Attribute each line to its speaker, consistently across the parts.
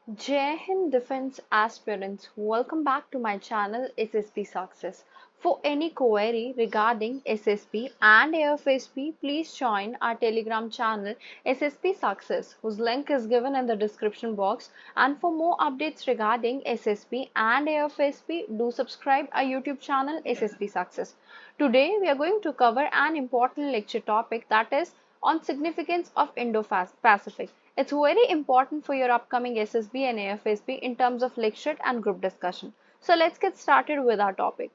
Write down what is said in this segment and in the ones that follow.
Speaker 1: Jai Hind Defense Aspirants, welcome back to my channel SSP Success. For any query regarding SSP and AFSP, please join our Telegram channel SSP Success, whose link is given in the description box. And for more updates regarding SSP and AFSP, do subscribe our YouTube channel SSP Success. Today, we are going to cover an important lecture topic, that is on significance of Indo-Pacific. It's very important for your upcoming SSB and AFSB in terms of lecture and group discussion. So let's get started with our topic.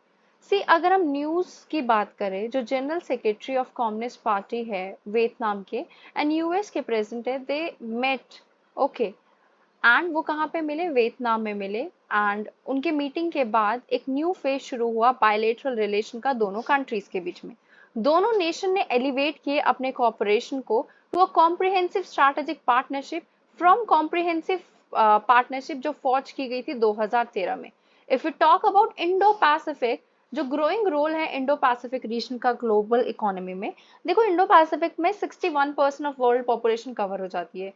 Speaker 1: सी अगर हम news की बात करें, जो general secretary of communist party है Vietnam के and US के president है, दे मेट ओके एंड वो कहाँ पे मिले? वियतनाम में मिले। एंड उनके मीटिंग के बाद एक न्यू फेज शुरू हुआ बायलेटरल रिलेशन का दोनों कंट्रीज के बीच में। दोनों नेशन ने एलिवेट किए अपने कोऑपरेशन को to a comprehensive strategic partnership from comprehensive partnership जो फॉर्ज की गई थी 2013 में। If you talk about Indo Pacific, जो ग्रोइंग रोल है इंडो पैसिफिक रीजन का ग्लोबल इकोनॉमी में, देखो इंडो पैसिफिक में 61% ऑफ वर्ल्ड पॉपुलेशन कवर हो जाती है।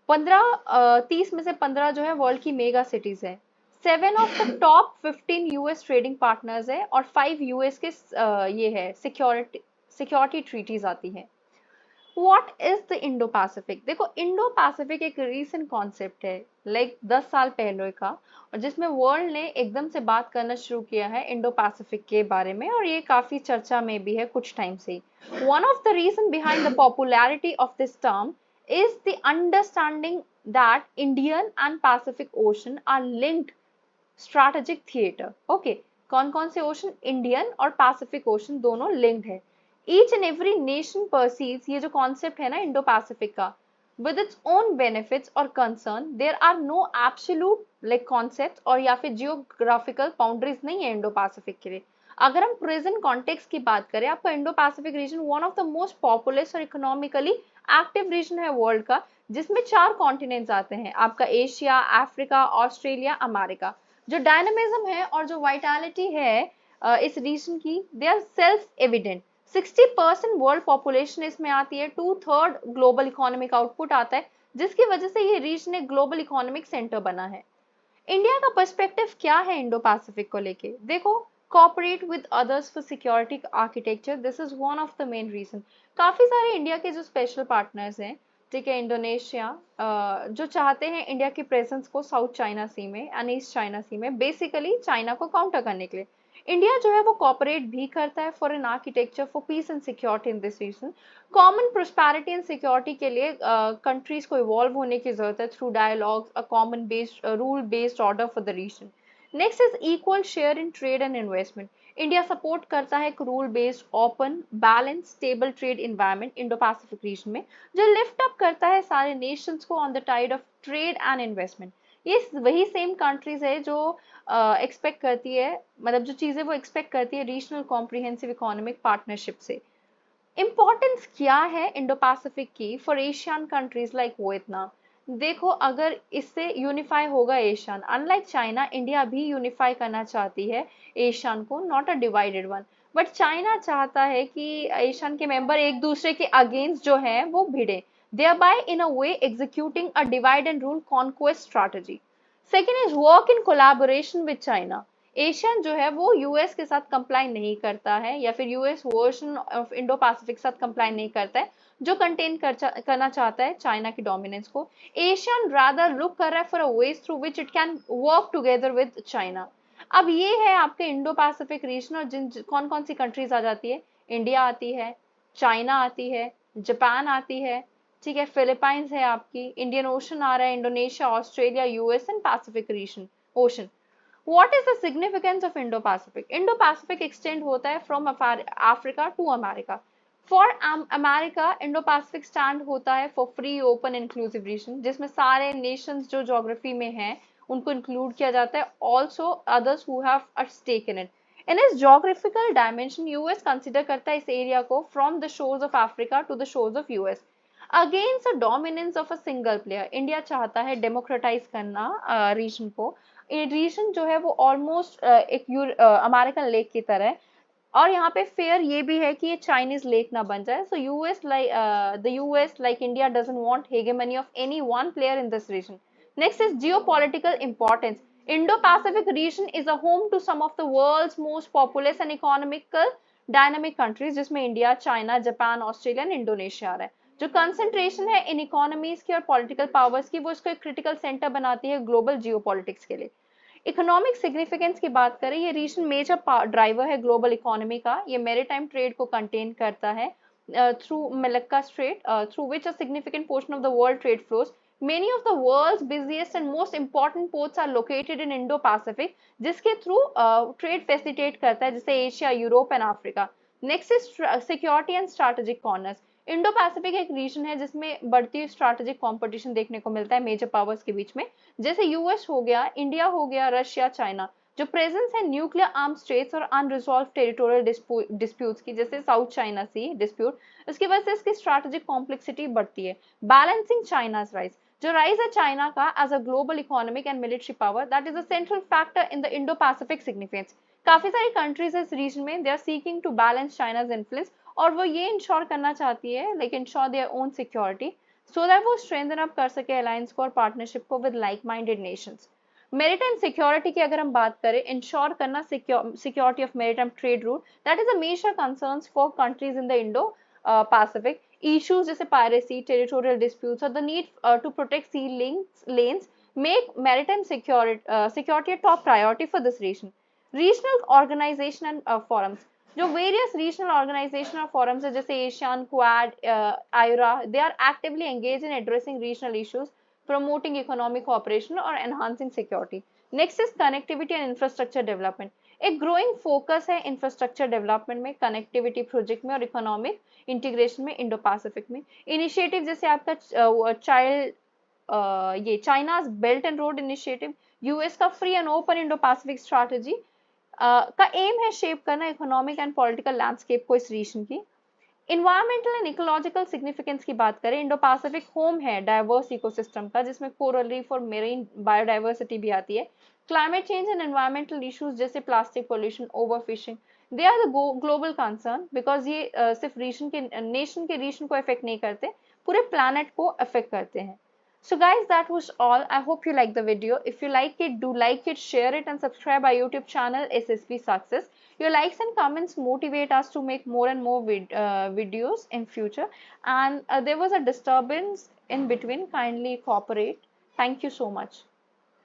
Speaker 1: 30 में से 15 जो है वर्ल्ड की मेगा सिटीज है। 7 of the top 15 US trading partners है और 5 यूएस के ये है सिक्योरिटी ट्रीटीज आती है। What is the Indo Pacific? देखो इंडो पैसिफिक एक रीसेंट कॉन्सेप्ट है, लाइक 10 साल पहले का, और जिसमें वर्ल्ड ने एकदम से बात करना शुरू किया है इंडो पैसिफिक के बारे में, और ये काफी चर्चा में भी है कुछ टाइम से। One of the reason behind the popularity of this term is the understanding that Indian and Pacific Ocean are linked strategic theater. Okay, कौन कौन से ओशन? इंडियन और पैसिफिक ओशन दोनों लिंक्ड है। Each and every nation perceives, ये जो concept है ना इंडो पैसिफिक का, with its own benefits or concern, there are no absolute like concepts और या फिर जियोग्राफिकल बाउंड्रीज नहीं है इंडो पैसिफिक के लिए। अगर हम प्रेजेंट कॉन्टेक्स्ट की बात करें, आपका Indo Pacific region one of the most populous और इकोनॉमिकली एक्टिव रीजन है वर्ल्ड का, जिसमें 4 कॉन्टिनेंट्स आते हैं, आपका एशिया, अफ्रीका, ऑस्ट्रेलिया, अमेरिका। जो डायनामिज्म है और जो वाइटैलिटी है इस रीजन की, they are self evident. 60% world population इसमें आती है, 2/3 ग्लोबल इकोनॉमिक आउटपुट आता है, जिसकी वजह से ये रीजन एक ग्लोबल इकोनॉमिक सेंटर बना है। इंडिया का पर्सपेक्टिव क्या है इंडो पैसिफिक को लेके? देखो, cooperate with others for security architecture, this is one of the main reason. काफी सारे इंडिया के जो स्पेशल पार्टनर्स हैं, ठीक है, इंडोनेशिया जो चाहते हैं इंडिया की प्रेजेंस को साउथ चाइना सी में एंड ईस्ट चाइना सी में, बेसिकली चाइना को काउंटर करने के लिए। इंडिया जो है वो कॉपरेट भी करता है for an architecture for peace and security in this region. Common prosperity and security के लिए कंट्रीज को इवॉल्व होने की जरूरत है through dialogues, a common based rule based order for the region. Next is equal share in trade and investment. India support करता है एक rule based open balance stable trade environment Indo Pacific region में, जो lift up करता है सारे nations को on the tide of trade and investment. ये वही सेम कंट्रीज है जो एक्सपेक्ट करती है, मतलब जो चीजें वो एक्सपेक्ट करती है रीजनल कॉम्प्रिहेंसिव इकोनॉमिक पार्टनरशिप से। इम्पोर्टेंस क्या है इंडो पैसिफिक की for Asian countries like Vietnam? देखो, अगर इससे यूनिफाई होगा एशियन, अनलाइक चाइना, इंडिया भी यूनिफाई करना चाहती है एशियन को, not a divided one. But China चाहता है कि एशियन के मेंबर एक दूसरे के अगेंस्ट जो है वो भिड़े, thereby in a way executing a divide and rule conquest strategy. Second is work in collaboration with China. Asian जो है वो यूएस के साथ कंप्लाई नहीं करता है, या फिर US version of Indo Pacific साथ कंप्लाई नहीं करता है, जो कंटेन करना चाहता है चाइना की डोमिनेंस को। एशियन रादर लुक कर रहा है for a ways through which it can work together with China. अब ये है आपके इंडो पैसिफिक रीजन, और जिन कौन कौन सी कंट्रीज आ जाती है? इंडिया आती है, चाइना आती है, जापान आती है, ठीक है, फिलीपाइंस है, आपकी इंडियन ओशन आ रहा है, Indonesia, Australia, US and Pacific region ocean. What is the significance of Indo-Pacific? Indo-Pacific extend होता है from Africa to America. For America, Indo-Pacific stand होता है for free, open, inclusive region, जिसमें सारे nations जो geography में हैं उनको include किया जाता है, also others who have a stake in it. In its geographical dimension, US consider करता है इस area को from the shores of Africa to the shores of US. Against the dominance of a single player, India चाहता है democratise करना reason को। Reason जो है वो ऑलमोस्ट एक अमेरिकन लेक की तरह है, और यहाँ पे फेयर ये भी है कि ये चाइनीज लेक ना बन जाए। So US like the US like India doesn't want hegemony of any one player in this region. Next is geopolitical importance. Indo-Pacific region is a home to some of the world's most populous and economical dynamic countries, जिसमें India, China, Japan, Australia and Indonesia आ रहा है. जो concentration है इन economies की और political powers की, वो इसको एक क्रिटिकल सेंटर बनाती है ग्लोबल जियोपॉलिटिक्स के लिए. इकोनॉमिक सिग्निफिकेंस की बात करें, ये रीजन मेजर ड्राइवर है ग्लोबल इकोनॉमी का. ये मैरीटाइम ट्रेड को कंटेन करता है through Malacca strait, through which a significant portion of the world trade flows. Many of the world's busiest and most important ports are located in Indo-Pacific, जिसके through trade facilitate करता है, जैसे Asia, Europe and Africa. Next is security and strategic corners. Indo Pacific एक reason है जिसमें बढ़ती strategic competition देखने को मिलता है मेजर पावर्स के बीच में, जैसे यूएस हो गया, इंडिया हो गया, रशिया, चाइना. जो प्रेजेंस है न्यूक्लियर आर्म स्टेट्स और अनरिजॉल्व टेरिटोरियल डिस्प्यूट्स की, जैसे साउथ चाइना सी डिस्प्यूट, उसकी वजह से इसकी स्ट्रैटेजिक कॉम्प्लेक्सिटी बढ़ती है. Balancing China's rise. जो राइज है चाइना का as a global economic and military power, that is a central factor in the Indo Pacific significance. काफी सारी कंट्रीज इस रीजन में they are seeking to balance China's influence, और वो ये इंश्योर करना चाहती है, like ensure their own security, so that वो स्ट्रेंथन अप कर सके अलायंस को और पार्टनरशिप को with like minded Nations. Maritime security की अगर हम बात करें, इंश्योर करना security of maritime trade route, that is a major concerns for countries in the Indo Pacific. Issues जैसे piracy, territorial disputes, or the need to protect sea lanes make maritime security a top priority for this region. Regional organization and forums. जो various regional organization और forums है, जैसे ASEAN, Quad, IRA, they are actively engaged in addressing regional issues, promoting economic cooperation और enhancing security. Next is connectivity and infrastructure development. एक growing focus है infrastructure development में, connectivity project में और economic integration में Indo Pacific में. Initiative जैसे आपका ये China's belt and road initiative, US का free and open Indo Pacific strategy का एम है शेप करना इकोनॉमिक एंड पॉलिटिकल लैंडस्केप को इस रीजन की. इन्वायरमेंटल एंड इकोलॉजिकल सिग्निफिकेंस की बात करें, इंडो पैसिफिक होम है डाइवर्स इकोसिस्टम का, जिसमें कोरल रीफ और मेरीन बायोडाइवर्सिटी भी आती है. Climate change and environmental issues जैसे plastic pollution, overfishing, they are the global concern, because ये सिर्फ रीजन के नेशन के रीजन को अफेक्ट नहीं करते, पूरे प्लानट को अफेक्ट करते हैं. So guys, that was all. I hope you liked the video. If you like it, do like it, share it and subscribe our YouTube channel SSP Success. Your likes and comments motivate us to make more and more videos in future. And there was a disturbance in between. Kindly cooperate. Thank you so much.